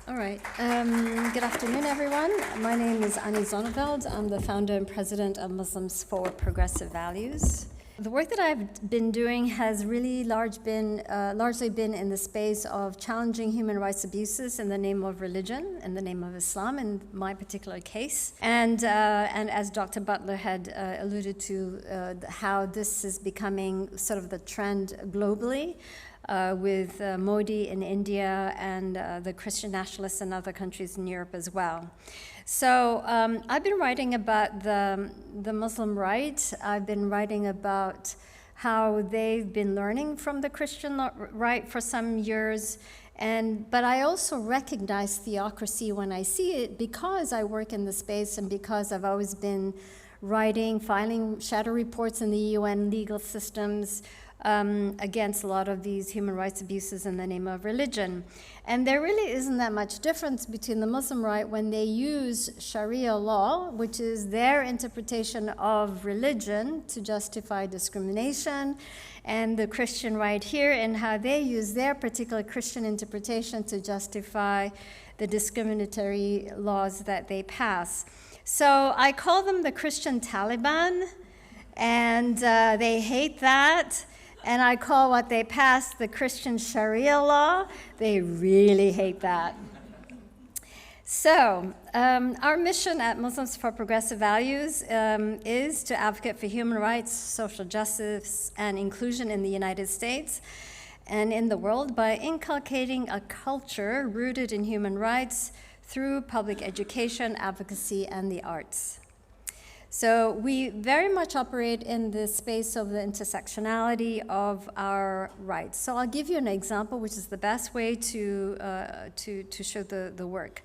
All right. Good afternoon, everyone. My name is Zonneveld. I'm the founder and president of Muslims for Progressive Values. The work that I've been doing has really largely been in the space of challenging human rights abuses in the name of religion, in the name of Islam, in my particular case. And as Dr. Butler had alluded to, how this is becoming sort of the trend globally. With Modi in India and the Christian nationalists in other countries in Europe as well. So I've been writing about the Muslim right. I've been writing about how they've been learning from the Christian right for some years. But I also recognize theocracy when I see it because I work in the space and because I've always been writing, filing shadow reports in the UN legal systems, against a lot of these human rights abuses in the name of religion. And there really isn't that much difference between the Muslim right when they use Sharia law, which is their interpretation of religion to justify discrimination, and the Christian right here and how they use their particular Christian interpretation to justify the discriminatory laws that they pass. So I call them the Christian Taliban, and they hate that. And I call what they passed the Christian Sharia law. They really hate that. So our mission at Muslims for Progressive Values is to advocate for human rights, social justice, and inclusion in the United States and in the world by inculcating a culture rooted in human rights through public education, advocacy, and the arts. So we very much operate in the space of the intersectionality of our rights. So I'll give you an example, which is the best way to show the work.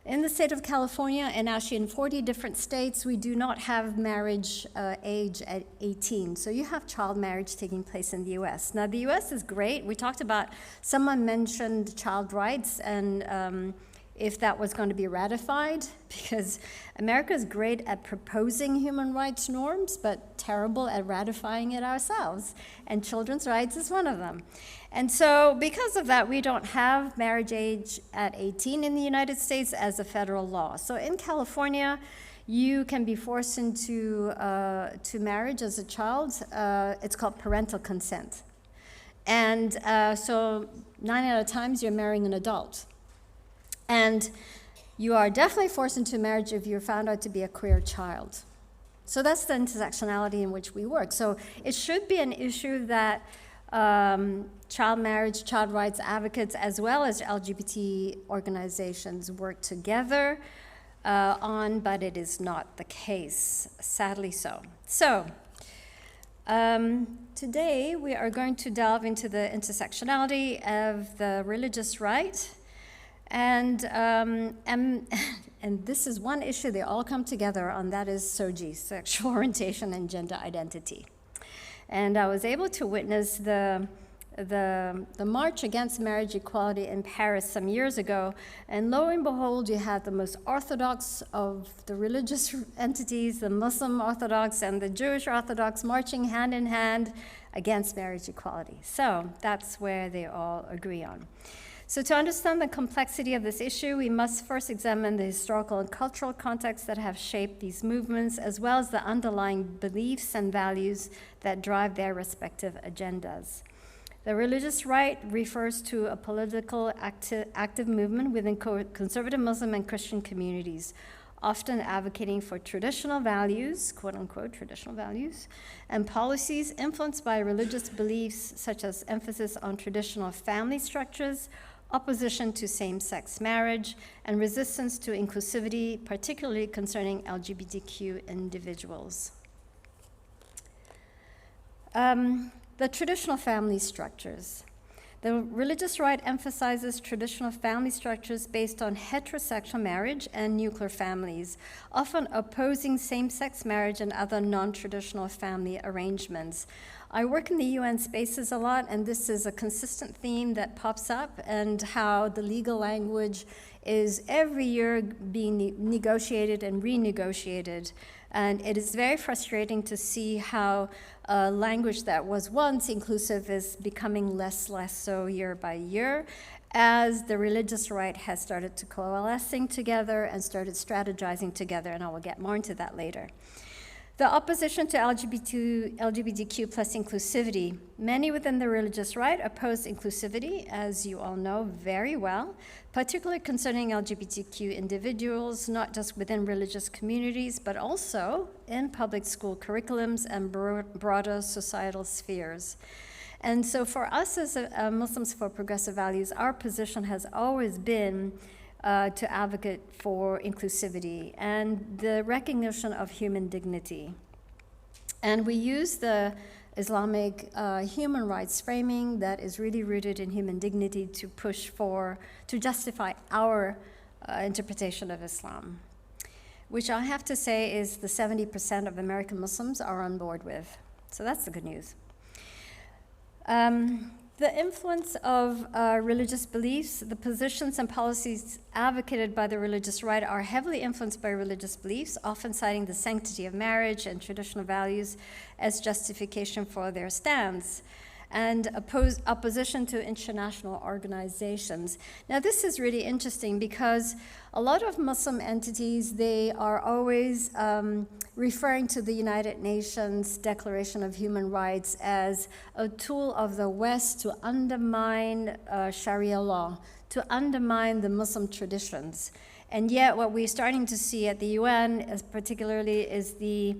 In the state of California, and actually in 40 different states, we do not have marriage age at 18. So you have child marriage taking place in the US. Now the US is great. We talked about, someone mentioned child rights and if that was going to be ratified, because America is great at proposing human rights norms, but terrible at ratifying it ourselves. And children's rights is one of them. And so because of that, we don't have marriage age at 18 in the United States as a federal law. So in California, you can be forced into to marriage as a child. It's called parental consent. And so 9 out of times you're marrying an adult. And you are definitely forced into marriage if you're found out to be a queer child. So that's the intersectionality in which we work. So it should be an issue that child marriage, child rights advocates, as well as LGBT organizations work together on, but it is not the case, sadly so. So today we are going to delve into the intersectionality of the religious right. And this is one issue they all come together on, that is SOGI, sexual orientation and gender identity. And I was able to witness the march against marriage equality in Paris some years ago, and lo and behold, you had the most orthodox of the religious entities, the Muslim Orthodox and the Jewish Orthodox, marching hand in hand against marriage equality. So that's where they all agree on. So to understand the complexity of this issue, we must first examine the historical and cultural contexts that have shaped these movements, as well as the underlying beliefs and values that drive their respective agendas. The religious right refers to a political active movement within conservative Muslim and Christian communities, often advocating for traditional values, quote unquote, traditional values, and policies influenced by religious beliefs such as emphasis on traditional family structures, opposition to same-sex marriage, and resistance to inclusivity, particularly concerning LGBTQ individuals. The traditional family structures. The religious right emphasizes traditional family structures based on heterosexual marriage and nuclear families, often opposing same-sex marriage and other non-traditional family arrangements. I work in the UN spaces a lot, and this is a consistent theme that pops up, and how the legal language is every year being negotiated and renegotiated. And it is very frustrating to see how language that was once inclusive is becoming less so year by year. as the religious right has started to coalescing together and started strategizing together, and I will get more into that later. The opposition to LGBTQ plus inclusivity. Many within the religious right oppose inclusivity, as you all know very well, particularly concerning LGBTQ individuals, not just within religious communities, but also in public school curriculums and broader societal spheres. And so for us as Muslims for Progressive Values, our position has always been to advocate for inclusivity and the recognition of human dignity. And we use the Islamic human rights framing that is really rooted in human dignity to push for, to justify our interpretation of Islam, which I have to say is the 70% of American Muslims are on board with. So that's the good news. The influence of religious beliefs, the positions and policies advocated by the religious right are heavily influenced by religious beliefs, often citing the sanctity of marriage and traditional values as justification for their stance, and opposition to international organizations. Now, this is really interesting because a lot of Muslim entities, they are always referring to the United Nations Declaration of Human Rights as a tool of the West to undermine Sharia law, to undermine the Muslim traditions. And yet what we're starting to see at the UN, particularly, is the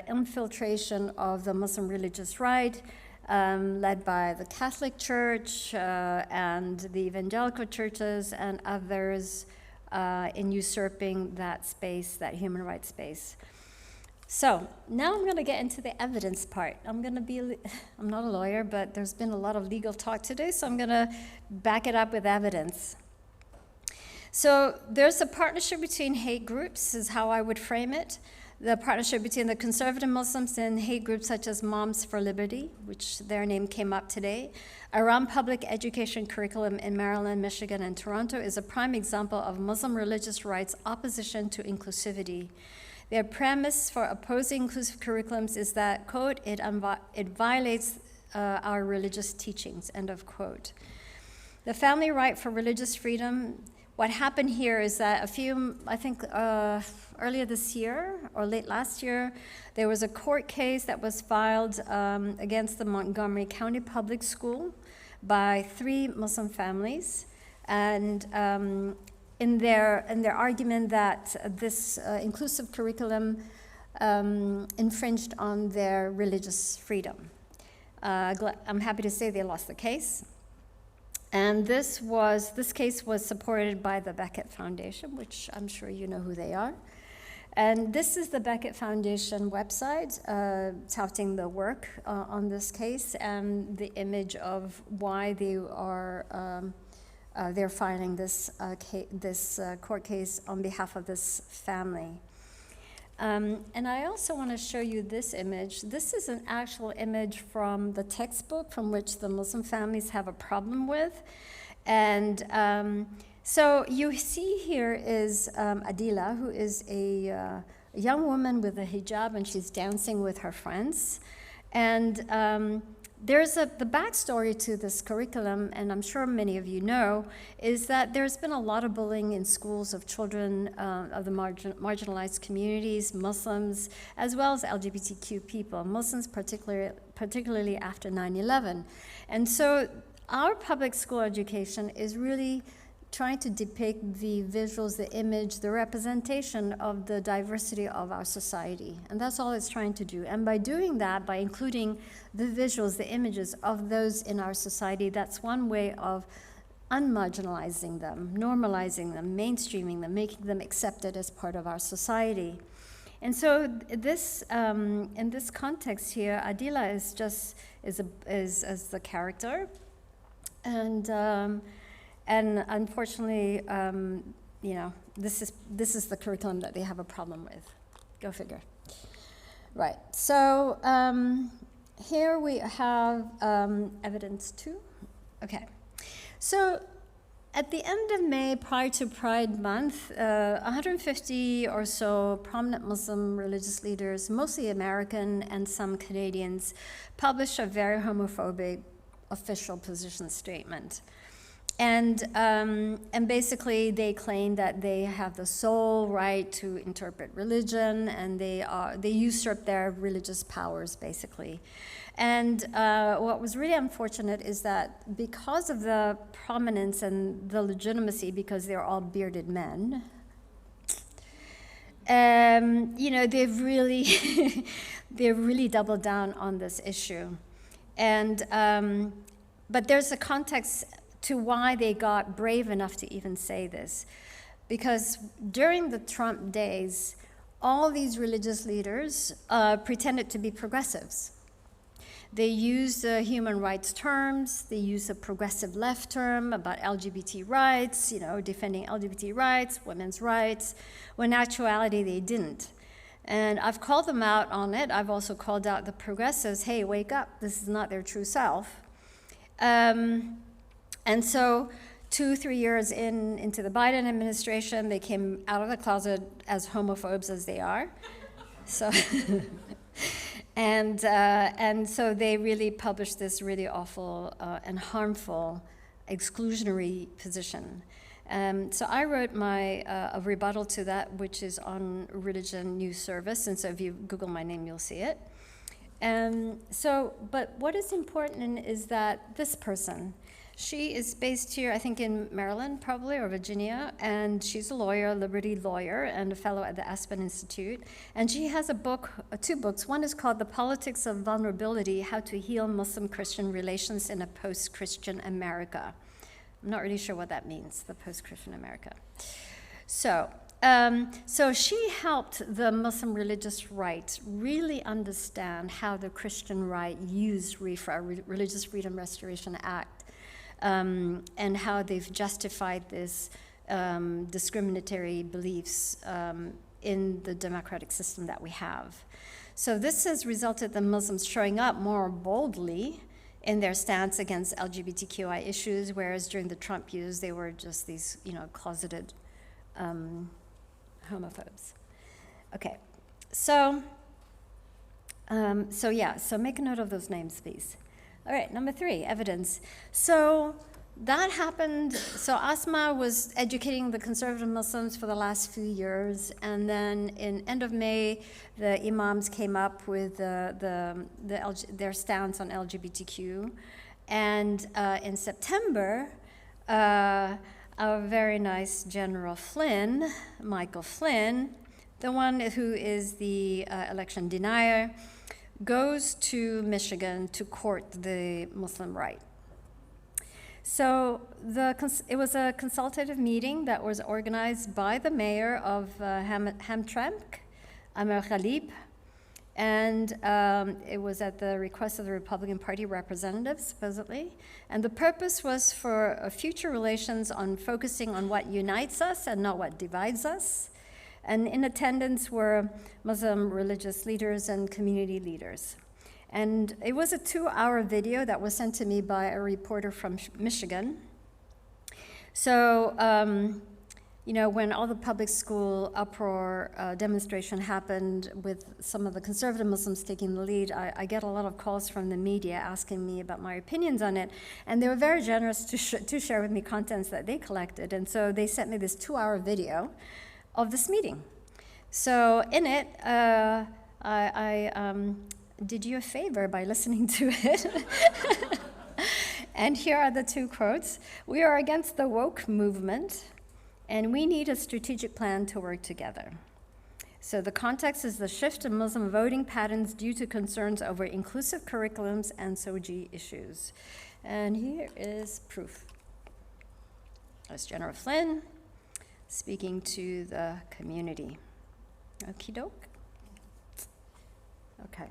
infiltration of the Muslim religious right, led by the Catholic Church and the evangelical churches and others in usurping that space, that human rights space. So now I'm going to get into the evidence part. I'm not a lawyer, but there's been a lot of legal talk today, so I'm going to back it up with evidence. So there's a partnership between hate groups, is how I would frame it. The partnership between the conservative Muslims and hate groups such as Moms for Liberty, which their name came up today, around public education curriculum in Maryland, Michigan, and Toronto is a prime example of Muslim religious rights opposition to inclusivity. Their premise for opposing inclusive curriculums is that, quote, it violates our religious teachings, end of quote. The family right for religious freedom. What happened here is that earlier this year or late last year, there was a court case that was filed against the Montgomery County Public School by 3 Muslim families, and in their argument that this inclusive curriculum infringed on their religious freedom. I'm happy to say they lost the case. And this case was supported by the Beckett Foundation, which I'm sure you know who they are. And this is the Beckett Foundation website touting the work on this case and the image of why they are they're filing this court case on behalf of this family. And I also want to show you this image. This is an actual image from the textbook from which the Muslim families have a problem with. And so you see here is Adila, who is a young woman with a hijab, and she's dancing with her friends. And there's the backstory to this curriculum, and I'm sure many of you know, is that there's been a lot of bullying in schools of children of the marginalized communities, Muslims, as well as LGBTQ people, Muslims particularly after 9/11. And so our public school education is really trying to depict the visuals, the image, the representation of the diversity of our society. And that's all it's trying to do. And by doing that, by including the visuals, the images of those in our society, that's one way of unmarginalizing them, normalizing them, mainstreaming them, making them accepted as part of our society. And so this, in this context here, Adila is the character. And unfortunately, this is the curriculum that they have a problem with. Go figure. Right. So here we have evidence 2. Okay. So at the end of May, prior to Pride Month, 150 or so prominent Muslim religious leaders, mostly American and some Canadians, published a very homophobic official position statement. And basically they claim that they have the sole right to interpret religion, and they usurp their religious powers, basically. And what was really unfortunate is that because of the prominence and the legitimacy, because they're all bearded men, they've really, they've really doubled down on this issue. And, but there's a context to why they got brave enough to even say this. Because during the Trump days, all these religious leaders pretended to be progressives. They used human rights terms. They used a progressive left term about LGBT rights, defending LGBT rights, women's rights, when in actuality they didn't. And I've called them out on it. I've also called out the progressives, hey, wake up, this is not their true self. And so 2-3 years into the Biden administration, they came out of the closet as homophobes as they are. So. And so they really published this really awful and harmful exclusionary position. So I wrote a rebuttal to that, which is on Religion News Service, and so if you Google my name, you'll see it. But what is important is that this person, she is based here, I think in Maryland probably, or Virginia, and she's a lawyer, a liberty lawyer, and a fellow at the Aspen Institute. And she has a book, 2 books. One is called The Politics of Vulnerability, How to Heal Muslim-Christian Relations in a Post-Christian America. I'm not really sure what that means, the post-Christian America. So she helped the Muslim religious right really understand how the Christian right used RFRA, Religious Freedom Restoration Act, and how they've justified this discriminatory beliefs in the democratic system that we have. So this has resulted in Muslims showing up more boldly in their stance against LGBTQIA issues, whereas during the Trump years, they were just these, closeted homophobes. Okay, so make a note of those names, please. All right, number 3, evidence. So that happened, so Asma was educating the conservative Muslims for the last few years, and then in end of May, the imams came up with their stance on LGBTQ. And in September, our very nice General Flynn, Michael Flynn, the one who is the election denier, goes to Michigan to court the Muslim right. So it was a consultative meeting that was organized by the mayor of Hamtramck, Amir Khalib, and it was at the request of the Republican Party representatives, supposedly. And the purpose was for future relations on focusing on what unites us and not what divides us. And in attendance were Muslim religious leaders and community leaders. And it was a 2-hour video that was sent to me by a reporter from Michigan. So, when all the public school uproar demonstration happened with some of the conservative Muslims taking the lead, I get a lot of calls from the media asking me about my opinions on it. And they were very generous to share with me contents that they collected. And so they sent me this 2-hour video of this meeting. So in it, I did you a favor by listening to it. And here are the 2 quotes. "We are against the woke movement, and we need a strategic plan to work together." So the context is the shift in Muslim voting patterns due to concerns over inclusive curriculums and SOGI issues. And here is proof. That's General Flynn speaking to the community. Okie doke. Okay.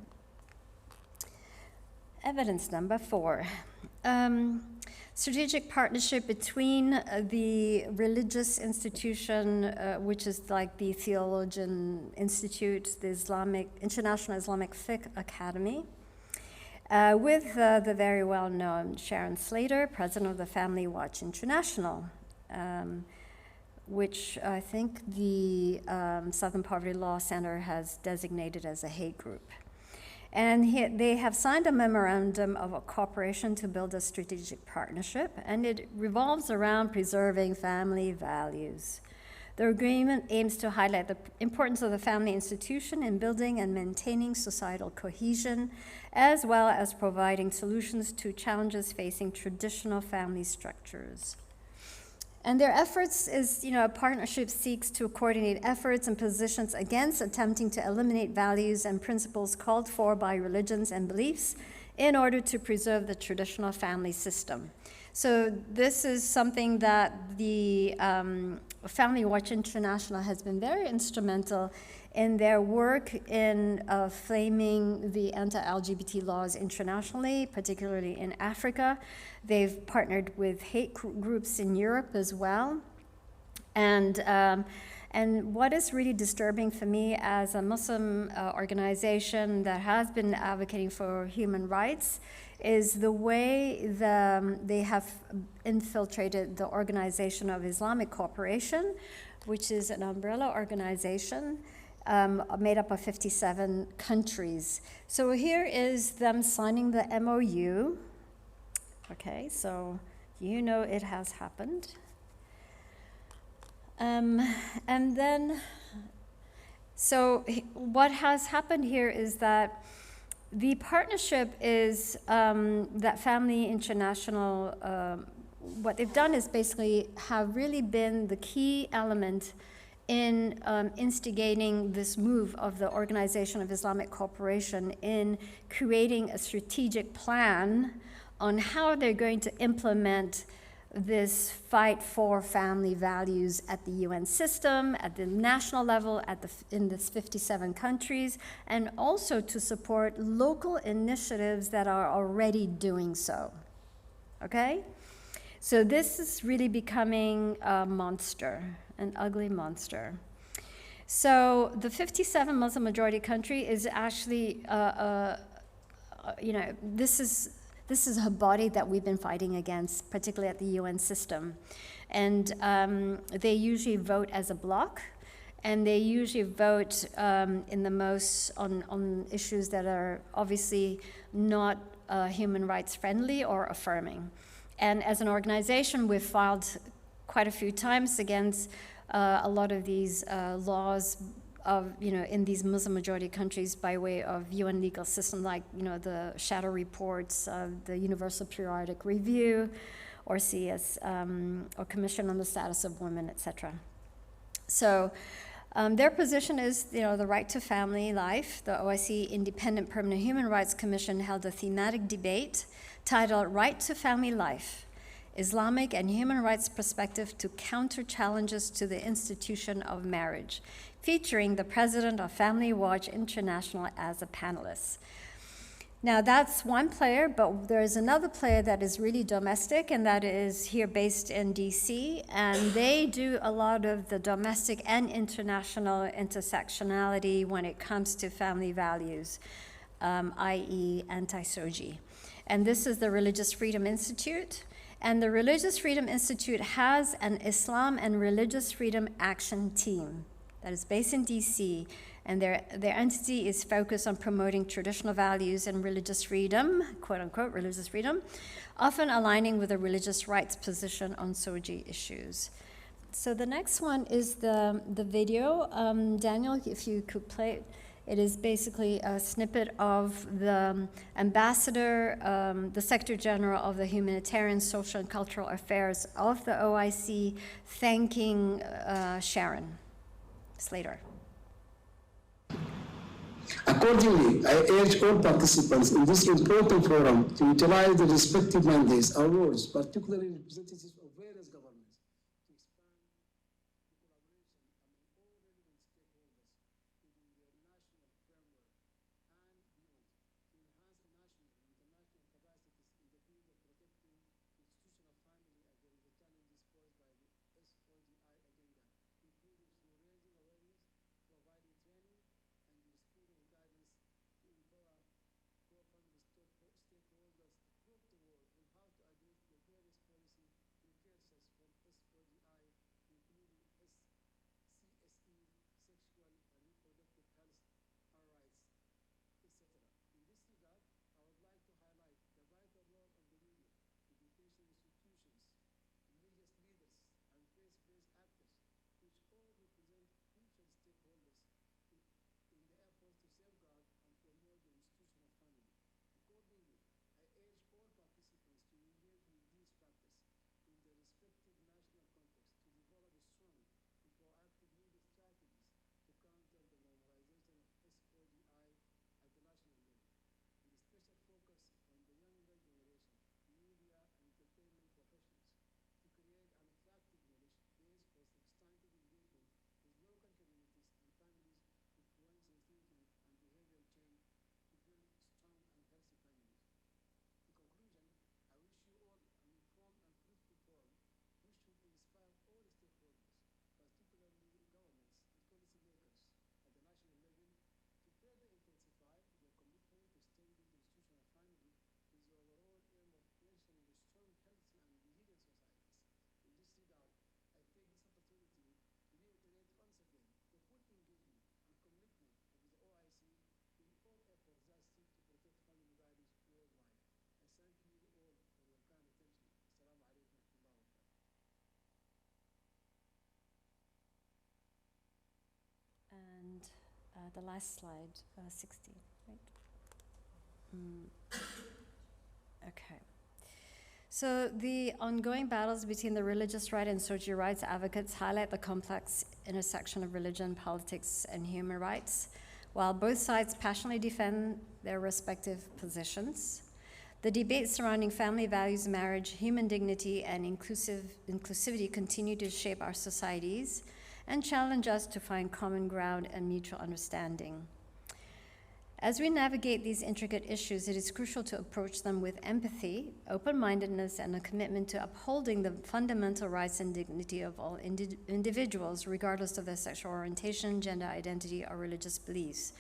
Evidence number 4. Strategic partnership between the religious institution, which is like the Theologian Institute, the International Islamic Fiqh Academy, with the very well-known Sharon Slater, president of the Family Watch International, which I think the Southern Poverty Law Center has designated as a hate group. And they have signed a memorandum of cooperation to build a strategic partnership, and it revolves around preserving family values. The agreement aims to highlight the importance of the family institution in building and maintaining societal cohesion, as well as providing solutions to challenges facing traditional family structures. And their efforts is, a partnership seeks to coordinate efforts and positions against attempting to eliminate values and principles called for by religions and beliefs in order to preserve the traditional family system. So this is something that the Family Watch International has been very instrumental in their work in framing the anti-LGBT laws internationally, particularly in Africa. They've partnered with hate groups in Europe as well. And what is really disturbing for me as a Muslim organization that has been advocating for human rights is the way they have infiltrated the Organization of Islamic Cooperation, which is an umbrella organization made up of 57 countries. So here is them signing the MOU. Okay, so it has happened. And then, so what has happened here is that the partnership is that Family International, what they've done is basically have really been the key element in instigating this move of the Organization of Islamic Cooperation in creating a strategic plan on how they're going to implement this fight for family values at the UN system, at the national level, in the 57 countries, and also to support local initiatives that are already doing so, okay? So this is really becoming a monster, an ugly monster. So the 57 Muslim majority country is actually, this is a body that we've been fighting against, particularly at the UN system. And they usually vote as a bloc, and they usually vote in the most on issues that are obviously not human rights friendly or affirming. And as an organization, we've filed quite a few times against a lot of these laws of, in these Muslim majority countries by way of UN legal system, like, the shadow reports, the Universal Periodic Review, or CS, or Commission on the Status of Women, etc. So their position is, the right to family life. The OIC Independent Permanent Human Rights Commission held a thematic debate titled Right to Family Life, Islamic and Human Rights Perspective to Counter Challenges to the Institution of Marriage, featuring the president of Family Watch International as a panelist. Now that's one player, but there is another player that is really domestic, and that is here based in DC, and they do a lot of the domestic and international intersectionality when it comes to family values, i.e. anti-SOGI. And this is the Religious Freedom Institute. And the Religious Freedom Institute has an Islam and Religious Freedom Action Team that is based in DC, and their entity is focused on promoting traditional values and religious freedom, quote unquote, religious freedom, often aligning with a religious rights position on SOGI issues. So the next one is the video. Daniel, if you could play it. It is basically a snippet of the ambassador, the Secretary General of the Humanitarian, Social, and Cultural Affairs of the OIC thanking Sharon Slater. Accordingly, I urge all participants in this important forum to utilize the respective mandates, awards, particularly representatives of various governments, to expand the collaboration among all relevant stakeholders within their national framework and beyond, to enhance national and international capacities in the field of protecting the institution of family against the challenges posed by the SOGI agenda, including through raising awareness, providing training, and the spirit of guidance to empower core family stakeholders throughout the world on how to address the various policy And the last slide, 16, right? Okay. So the ongoing battles between the religious right and social rights advocates highlight the complex intersection of religion, politics, and human rights, while both sides passionately defend their respective positions. The debates surrounding family values, marriage, human dignity, and inclusivity continue to shape our societies and challenge us to find common ground and mutual understanding. As we navigate these intricate issues, it is crucial to approach them with empathy, open-mindedness, and a commitment to upholding the fundamental rights and dignity of all individuals, regardless of their sexual orientation, gender identity, or religious beliefs.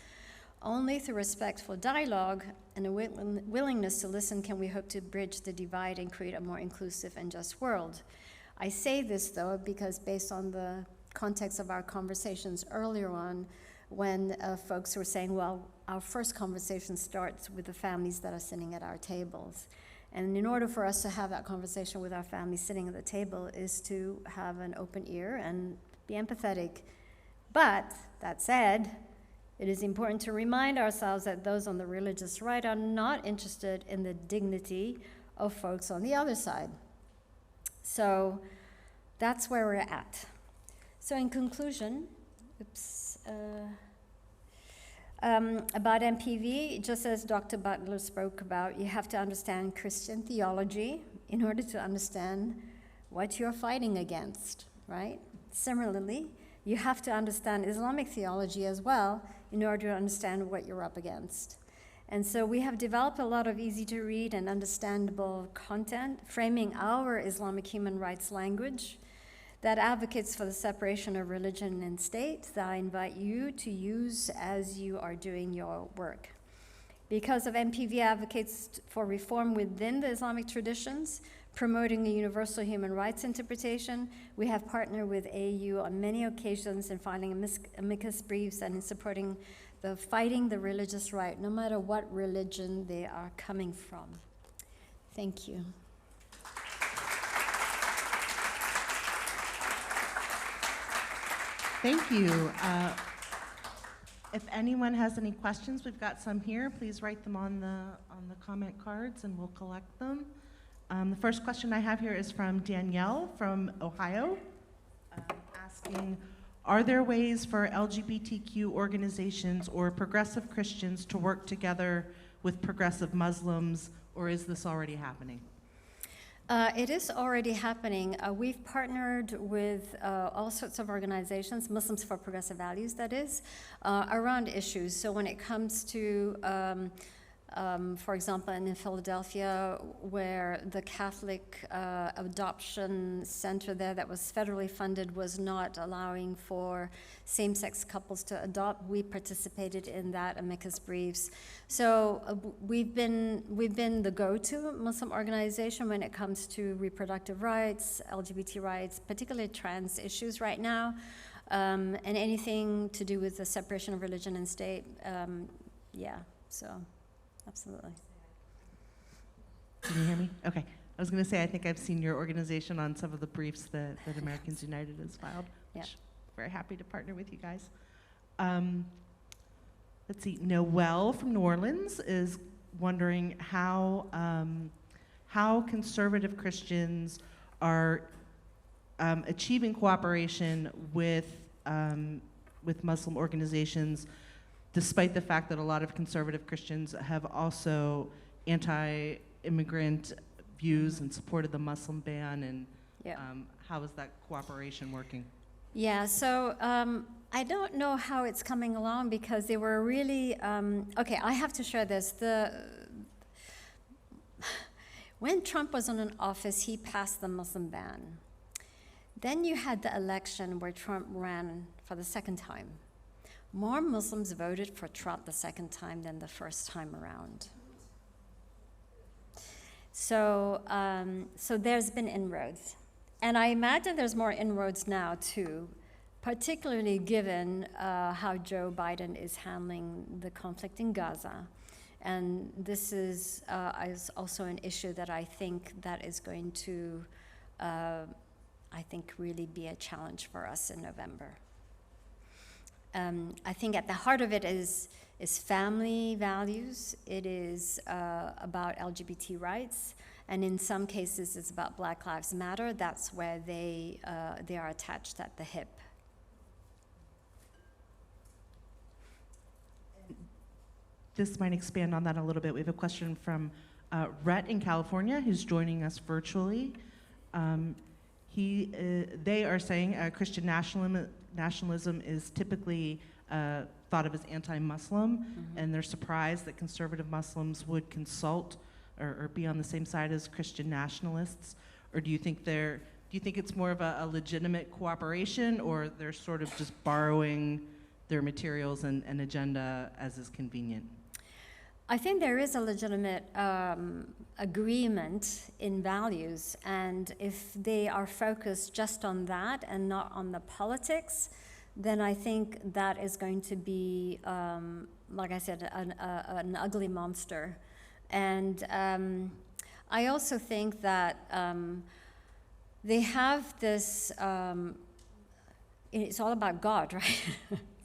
Only through respectful dialogue and a willingness to listen can we hope to bridge the divide and create a more inclusive and just world. I say this, though, because based on the context of our conversations earlier on, when folks were saying, well, our first conversation starts with the families that are sitting at our tables. And in order for us to have that conversation with our families sitting at the table is to have an open ear and be empathetic. But that said, it is important to remind ourselves that those on the religious right are not interested in the dignity of folks on the other side. So that's where we're at. So in conclusion, about MPV, just as Dr. Butler spoke about, you have to understand Christian theology in order to understand what you're fighting against, right? Similarly, you have to understand Islamic theology as well in order to understand what you're up against. And so we have developed a lot of easy-to-read and understandable content, framing our Islamic human rights language that advocates for the separation of religion and state that I invite you to use as you are doing your work. Because of MPV advocates for reform within the Islamic traditions, promoting a universal human rights interpretation, we have partnered with AU on many occasions in filing amicus briefs and in supporting fighting the religious right, no matter what religion they are coming from. Thank you. Thank you. If anyone has any questions, we've got some here. Please write them on the comment cards and we'll collect them. The first question I have here is from Danielle from Ohio, asking, are there ways for LGBTQ organizations or progressive Christians to work together with progressive Muslims, or is this already happening? It is already happening. We've partnered with all sorts of organizations, Muslims for Progressive Values, that is, around issues. So when it comes to, for example, in Philadelphia, where the Catholic adoption center there that was federally funded was not allowing for same-sex couples to adopt, we participated in that amicus briefs. So we've been the go-to Muslim organization when it comes to reproductive rights, LGBT rights, particularly trans issues right now, and anything to do with the separation of religion and state. Yeah, so absolutely. Can you hear me? Okay. I was going to say, I think I've seen your organization on some of the briefs that Americans United has filed. Yeah. Very happy to partner with you guys. Let's see, Noelle from New Orleans is wondering how conservative Christians are achieving cooperation with Muslim organizations, despite the fact that a lot of conservative Christians have also anti-immigrant views and supported the Muslim ban, and how is that cooperation working? Yeah, so I don't know how it's coming along because they were really, okay, I have to share this. When Trump was in office, he passed the Muslim ban. Then you had the election where Trump ran for the second time. More Muslims voted for Trump the second time than the first time around. So, so there's been inroads. And I imagine there's more inroads now, too, particularly given how Joe Biden is handling the conflict in Gaza. And this is also an issue that I think that is going to, really be a challenge for us in November. I think at the heart of it is family values. It is about LGBT rights, and in some cases it's about Black Lives Matter. That's where they are attached at the hip. This might expand on that a little bit. We have a question from Rhett in California, who's joining us virtually. They are saying Christian nationalism is typically thought of as anti-Muslim, and they're surprised that conservative Muslims would consult or be on the same side as Christian nationalists. Or do you think it's more of a legitimate cooperation, or they're sort of just borrowing their materials and agenda as is convenient? I think there is a legitimate agreement in values, and if they are focused just on that and not on the politics, then I think that is going to be, like I said, an ugly monster. And I also think that they have this, it's all about God, right?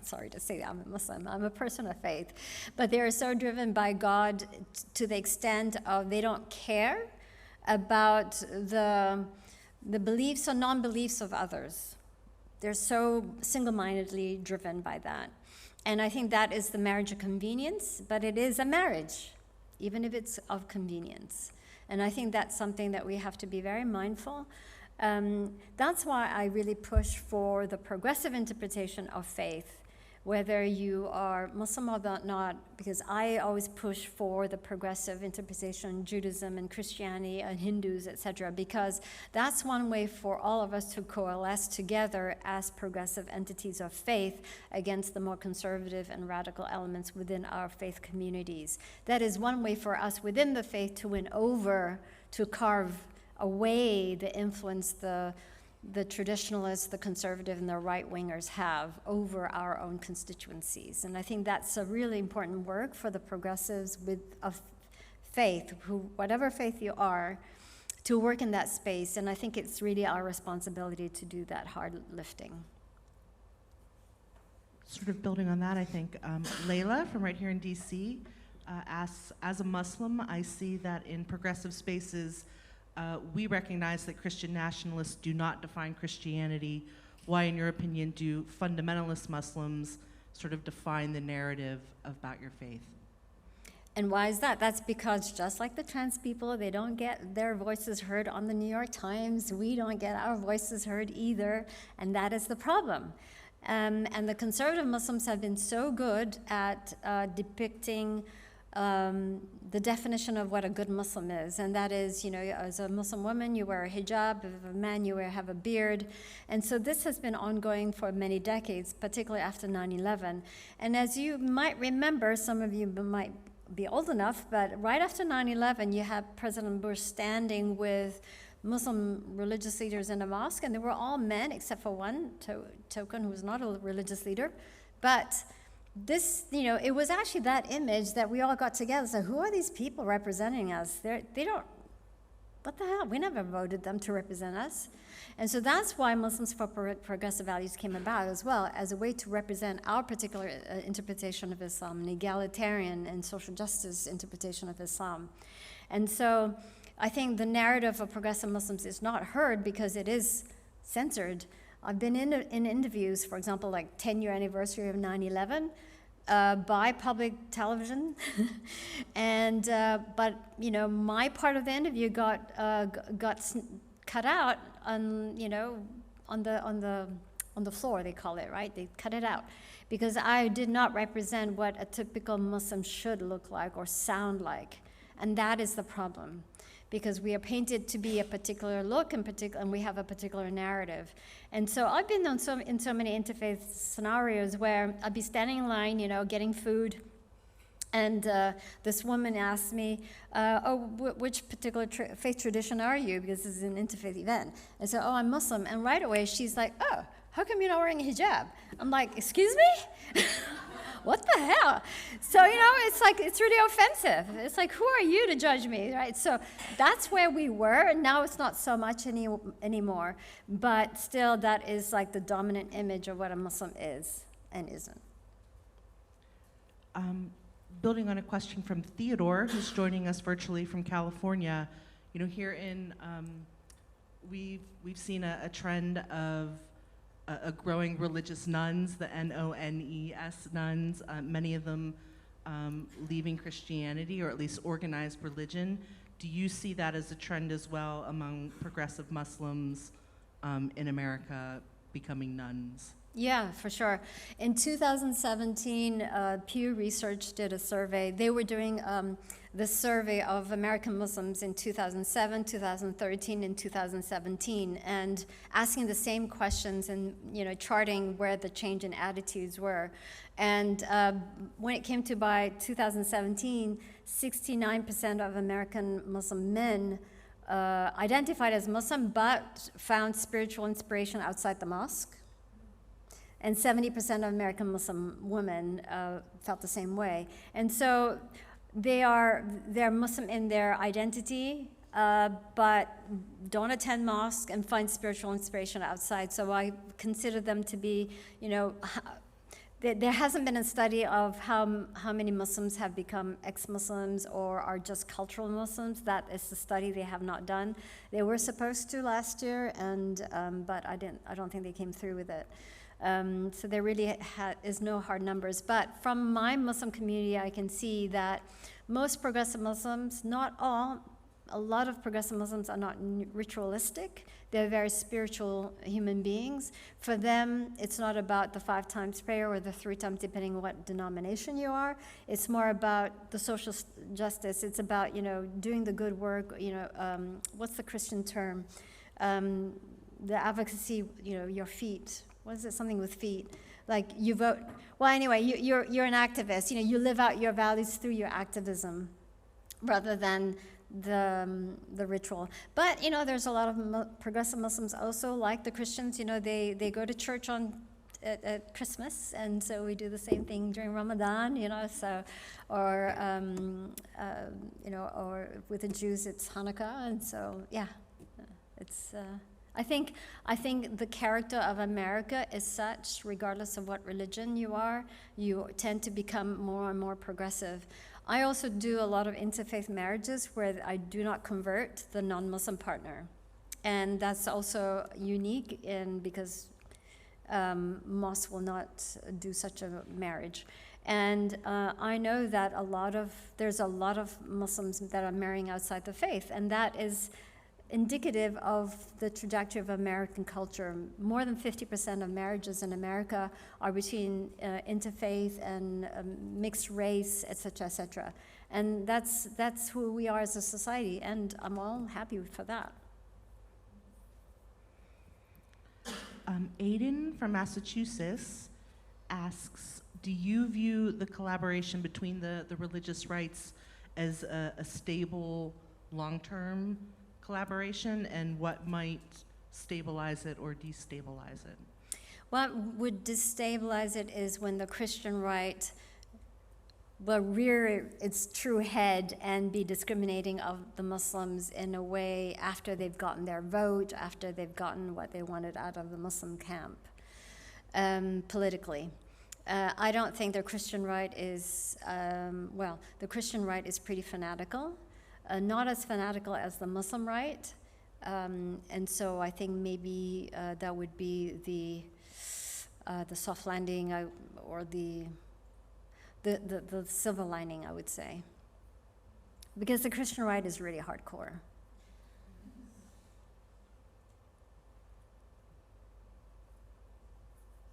Sorry to say that, I'm a Muslim, I'm a person of faith, but they are so driven by God to the extent of they don't care about the beliefs or non-beliefs of others. They're so single-mindedly driven by that. And I think that is the marriage of convenience, but it is a marriage, even if it's of convenience. And I think that's something that we have to be very mindful. That's why I really push for the progressive interpretation of faith, whether you are Muslim or not, because I always push for the progressive interpretation, Judaism and Christianity and Hindus, etc., because that's one way for all of us to coalesce together as progressive entities of faith against the more conservative and radical elements within our faith communities. That is one way for us within the faith to win over, to carve away the influence the traditionalists, the conservative, and the right-wingers have over our own constituencies. And I think that's a really important work for the progressives of faith, whatever faith you are, to work in that space. And I think it's really our responsibility to do that hard lifting. Sort of building on that, I think Layla from right here in DC asks, as a Muslim, I see that in progressive spaces, we recognize that Christian nationalists do not define Christianity. Why, in your opinion, do fundamentalist Muslims sort of define the narrative about your faith? And why is that? That's because just like the trans people, they don't get their voices heard on the New York Times. We don't get our voices heard either, and that is the problem. And the conservative Muslims have been so good at depicting the definition of what a good Muslim is, and that is, you know, as a Muslim woman, you wear a hijab, as a man, you have a beard. And so this has been ongoing for many decades, particularly after 9/11. And as you might remember, some of you might be old enough, but right after 9/11, you had President Bush standing with Muslim religious leaders in a mosque, and they were all men except for one token who was not a religious leader. But this, you know, it was actually that image that we all got together. So who are these people representing us? They don't, what the hell? We never voted them to represent us. And so that's why Muslims for Progressive Values came about as well, as a way to represent our particular interpretation of Islam, an egalitarian and social justice interpretation of Islam. And so I think the narrative of progressive Muslims is not heard because it is censored. I've been in interviews, for example, like 10-year anniversary of 9/11, by public television, and but you know, my part of the interview got cut out on, you know, on the floor, they call it, right? They cut it out because I did not represent what a typical Muslim should look like or sound like, and that is the problem. Because we are painted to be a particular look and we have a particular narrative. And so I've been in so many interfaith scenarios where I'd be standing in line, you know, getting food, and this woman asked me, which particular faith tradition are you? Because this is an interfaith event. And so, I'm Muslim. And right away she's like, oh, how come you're not wearing a hijab? I'm like, excuse me? What the hell? So, you know, it's like, it's really offensive. It's like, who are you to judge me, right? So that's where we were, and now it's not so much anymore. But still, that is like the dominant image of what a Muslim is. and isn't. Building on a question from Theodore, who's joining us virtually from California, you know, here in, we've seen a trend of a growing religious nuns, the NONES nuns, many of them leaving Christianity, or at least organized religion. Do you see that as a trend as well among progressive Muslims in America becoming nuns? Yeah, for sure. In 2017, Pew Research did a survey. They were doing the survey of American Muslims in 2007, 2013, and 2017, and asking the same questions and, you know, charting where the change in attitudes were. And when it came to by 2017, 69% of American Muslim men identified as Muslim but found spiritual inspiration outside the mosque. And 70% of American Muslim women felt the same way. And so they're Muslim in their identity, but don't attend mosque and find spiritual inspiration outside. So I consider them to be, you know, there hasn't been a study of how many Muslims have become ex-Muslims or are just cultural Muslims. That is the study they have not done. They were supposed to last year, and but I don't think they came through with it. So there really is no hard numbers. But from my Muslim community, I can see that most progressive Muslims, not all, a lot of progressive Muslims are not ritualistic. They're very spiritual human beings. For them, it's not about the 5 times prayer or the 3 times, depending on what denomination you are. It's more about the social justice. It's about, you know, doing the good work, you know, what's the Christian term? The advocacy, you know, your feet. What is it, something with feet? Like you vote, well, anyway, you're an activist. You know, you live out your values through your activism rather than the ritual. But, you know, there's a lot of progressive Muslims also, like the Christians, you know, they go to church at Christmas, and so we do the same thing during Ramadan, you know, so, or, you know, or with the Jews, it's Hanukkah, and so, yeah, it's, I think the character of America is such, regardless of what religion you are, you tend to become more and more progressive. I also do a lot of interfaith marriages where I do not convert the non-Muslim partner. And that's also unique because mosques will not do such a marriage. And I know that there's a lot of Muslims that are marrying outside the faith, and that is indicative of the trajectory of American culture. More than 50% of marriages in America are between interfaith and mixed race, et cetera, and that's who we are as a society, and I'm all happy for that. Aiden from Massachusetts asks, do you view the collaboration between the religious rights as a stable long-term collaboration, and what might stabilize it or destabilize it? What would destabilize it is when the Christian right will rear its true head and be discriminating of the Muslims in a way after they've gotten their vote, after they've gotten what they wanted out of the Muslim camp, politically. I don't think the Christian right is, the Christian right is pretty fanatical. Not as fanatical as the Muslim right, and so I think maybe that would be the soft landing or the silver lining, I would say, because the Christian right is really hardcore.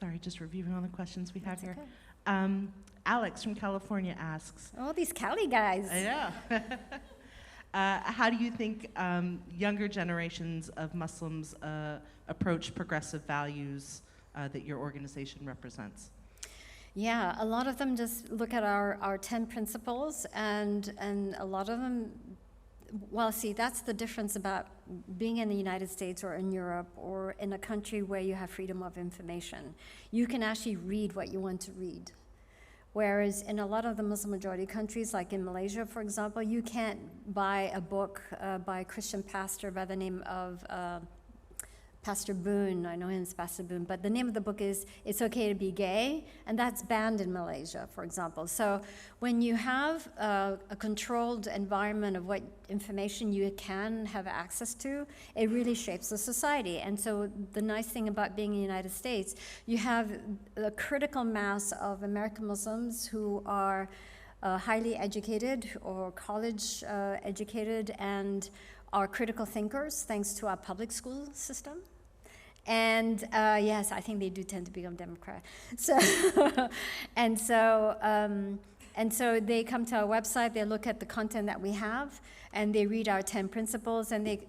Sorry, just reviewing all the questions we have That's here. okay. Alex from California asks. Oh, these Cali guys. I know. How do you think younger generations of Muslims approach progressive values that your organization represents? Yeah, a lot of them just look at our 10 principles, and a lot of them, well, see, that's the difference about being in the United States or in Europe or in a country where you have freedom of information. You can actually read what you want to read. Whereas in a lot of the Muslim majority countries, like in Malaysia, for example, you can't buy a book by a Christian pastor by the name of Pastor Boone, I know him as Pastor Boone, but the name of the book is It's Okay to Be Gay, and that's banned in Malaysia, for example. So when you have a controlled environment of what information you can have access to, it really shapes the society. And so the nice thing about being in the United States, you have a critical mass of American Muslims who are highly educated or college educated and are critical thinkers thanks to our public school system. And yes, I think they do tend to become Democrat. So, and so they come to our website, they look at the content that we have, and they read our 10 principles, and they,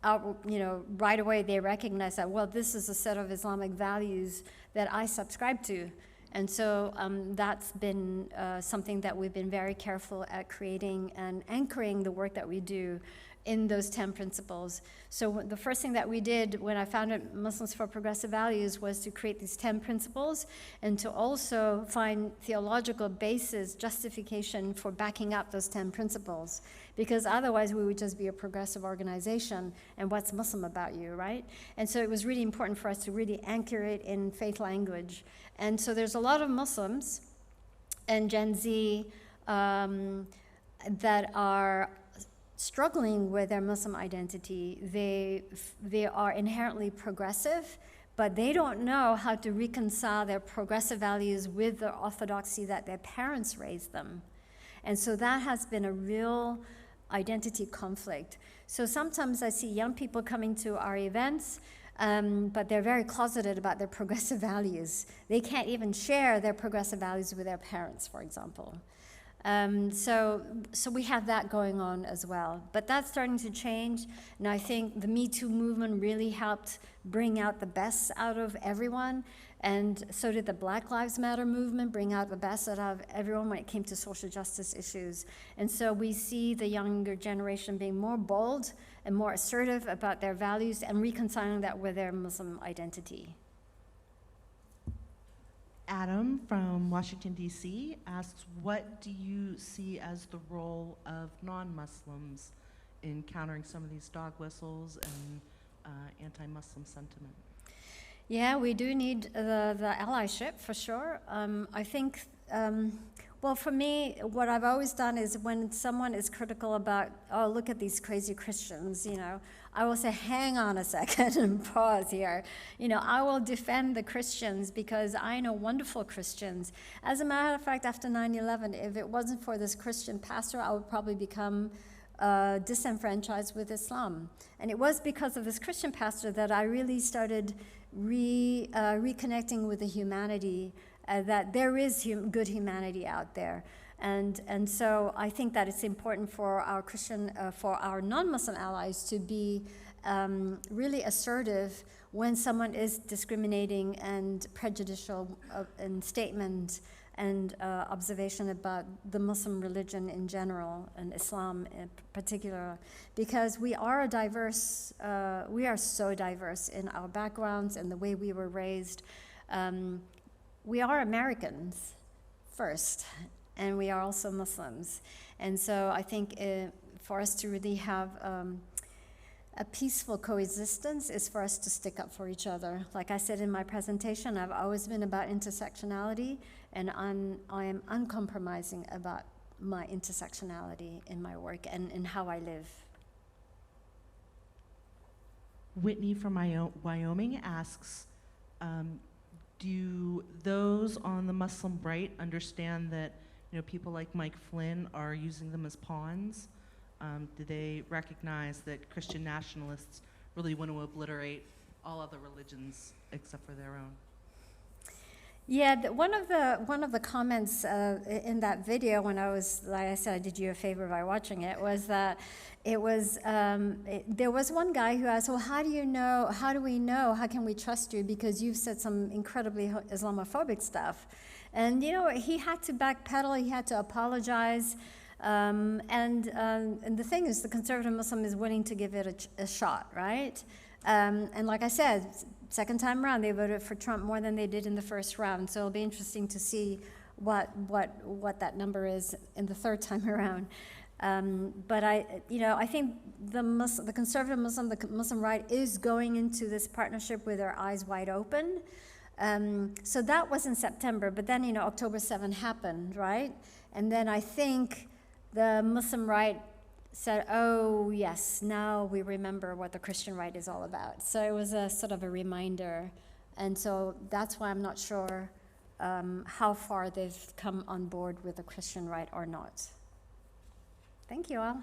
right away they recognize that, well, this is a set of Islamic values that I subscribe to. And so that's been something that we've been very careful at creating and anchoring the work that we do in those 10 principles. So the first thing that we did when I founded Muslims for Progressive Values was to create these 10 principles and to also find theological basis, justification for backing up those 10 principles. Because otherwise we would just be a progressive organization, and what's Muslim about you, right? And so it was really important for us to really anchor it in faith language. And so there's a lot of Muslims and Gen Z that are struggling with their Muslim identity. They are inherently progressive, but they don't know how to reconcile their progressive values with the orthodoxy that their parents raised them. And so that has been a real identity conflict. So sometimes I see young people coming to our events, but they're very closeted about their progressive values. They can't even share their progressive values with their parents, for example. So we have that going on as well. But that's starting to change, and I think the Me Too movement really helped bring out the best out of everyone, and so did the Black Lives Matter movement bring out the best out of everyone when it came to social justice issues. And so we see the younger generation being more bold and more assertive about their values and reconciling that with their Muslim identity. Adam from Washington, D.C. asks, what do you see as the role of non-Muslims in countering some of these dog whistles and anti-Muslim sentiment? Yeah, we do need the allyship, for sure. I think, well, for me, what I've always done is when someone is critical about, oh, look at these crazy Christians, I will say, hang on a second and pause here. I will defend the Christians because I know wonderful Christians. As a matter of fact, after 9/11, if it wasn't for this Christian pastor, I would probably become disenfranchised with Islam. And it was because of this Christian pastor that I really started reconnecting with the humanity, that there is good humanity out there. And so I think that it's important for our for our non-Muslim allies to be really assertive when someone is discriminating and prejudicial in statement and observation about the Muslim religion in general and Islam in particular, because we are we are so diverse in our backgrounds and the way we were raised. We are Americans first, and we are also Muslims. And so I think for us to really have a peaceful coexistence is for us to stick up for each other. Like I said in my presentation, I've always been about intersectionality, and I am uncompromising about my intersectionality in my work and in how I live. Whitney from Wyoming asks, do those on the Muslim right understand that people like Mike Flynn are using them as pawns? Do they recognize that Christian nationalists really want to obliterate all other religions except for their own? Yeah, one of the comments in that video, when I was, like I said, I did you a favor by watching it, was that there was one guy who asked, well, how do we know, how can we trust you, because you've said some incredibly Islamophobic stuff. And he had to backpedal, he had to apologize, and the thing is, the conservative Muslim is willing to give it a shot, right? And like I said, second time around, they voted for Trump more than they did in the first round. So it'll be interesting to see what that number is in the third time around. But I think the conservative Muslim, the Muslim right is going into this partnership with their eyes wide open. So that was in September, but then, October 7 happened, right? And then I think the Muslim right said, oh, yes, now we remember what the Christian right is all about. So it was a sort of a reminder. And so that's why I'm not sure how far they've come on board with the Christian right or not. Thank you all.